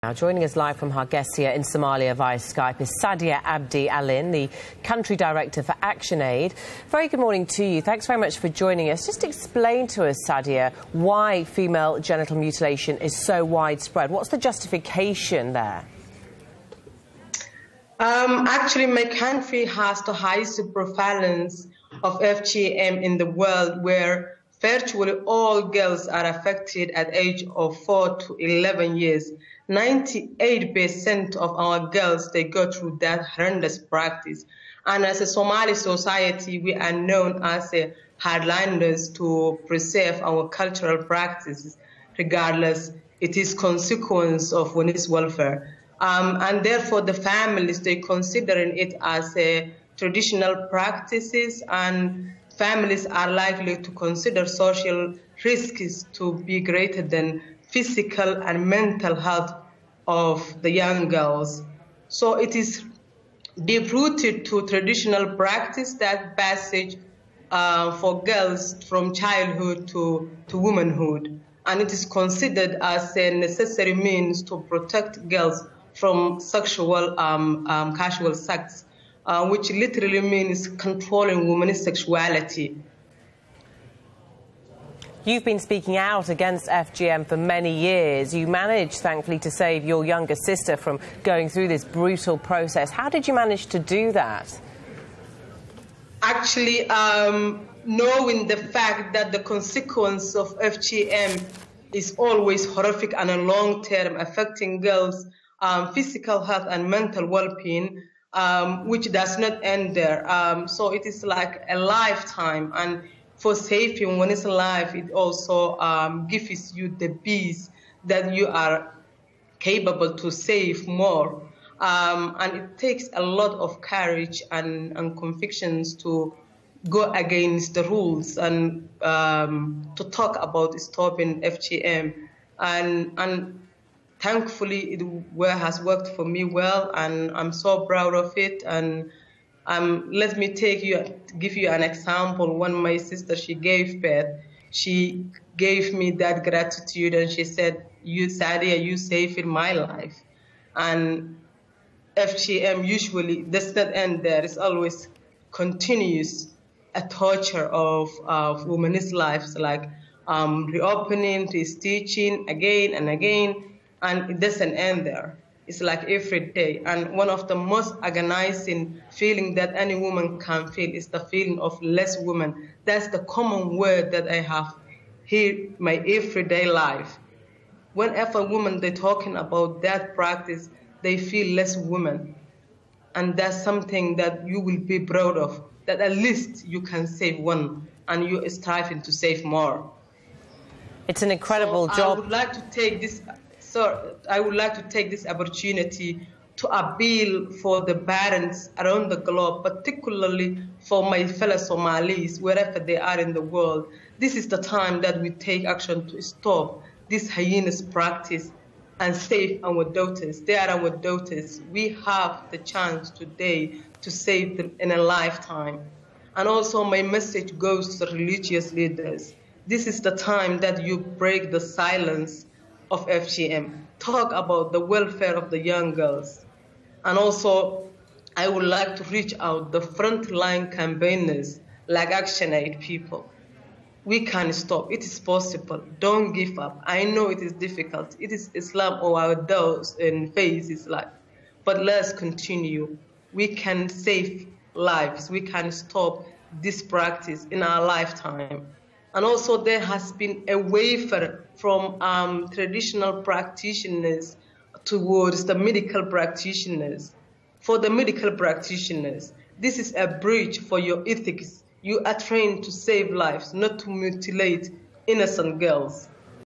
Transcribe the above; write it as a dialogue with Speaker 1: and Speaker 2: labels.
Speaker 1: Now, joining us live from Hargeisa in Somalia via Skype is Sadia Abdi Alin, the Country Director for ActionAid. Very good morning to you. Thanks very much for joining us. Just explain to us, Sadia, why female genital mutilation is so widespread. What's the justification there?
Speaker 2: Actually, my country has the highest prevalence of FGM in the world, where virtually all girls are affected at the age of 4 to 11 years. 98% of our girls, they go through that horrendous practice. And as a Somali society, we are known as hardliners to preserve our cultural practices, regardless it is consequence of women's welfare. And therefore, the families, they considering it as a traditional practices, and families are likely to consider social risks to be greater than physical and mental health of the young girls. So it is deep-rooted to traditional practice, that passage for girls from childhood to womanhood. And it is considered as a necessary means to protect girls from sexual, casual sex, which literally means controlling women's sexuality.
Speaker 1: You've been speaking out against FGM for many years. You managed, thankfully, to save your younger sister from going through this brutal process. How did you manage to do that?
Speaker 2: Actually, knowing the fact that the consequence of FGM is always horrific and a long-term, affecting girls' physical health and mental well-being, which does not end there. So it is like a lifetime, and for saving one's life, it also gives you the peace that you are capable to save more. And it takes a lot of courage and convictions to go against the rules and to talk about stopping FGM. And thankfully, it has worked for me well, and I'm so proud of it. And let me give you an example. When my sister, she gave birth, she gave me that gratitude, and she said, "You, Sadia, you saved my life." And FGM usually does not end there. It's always continuous, a torture of women's lives, like reopening, restitching again and again, and it doesn't end there. It's like every day. And one of the most agonizing feeling that any woman can feel is the feeling of less woman. That's the common word that I have here my everyday life. Whenever women, they're talking about that practice, they feel less woman. And that's something that you will be proud of, that at least you can save one, and you're striving to save more.
Speaker 1: It's an incredible job.
Speaker 2: I would like to take this opportunity to appeal for the parents around the globe, particularly for my fellow Somalis, wherever they are in the world. This is the time that we take action to stop this heinous practice and save our daughters. They are our daughters. We have the chance today to save them in a lifetime. And also my message goes to the religious leaders. This is the time that you break the silence of FGM. Talk about the welfare of the young girls. And also, I would like to reach out the frontline campaigners like ActionAid people. We can stop. It is possible. Don't give up. I know it is difficult. It is Islam or our doors and faith is life. But let's continue. We can save lives. We can stop this practice in our lifetime. And also there has been a waiver from traditional practitioners towards the medical practitioners. For the medical practitioners, this is a breach for your ethics. You are trained to save lives, not to mutilate innocent girls.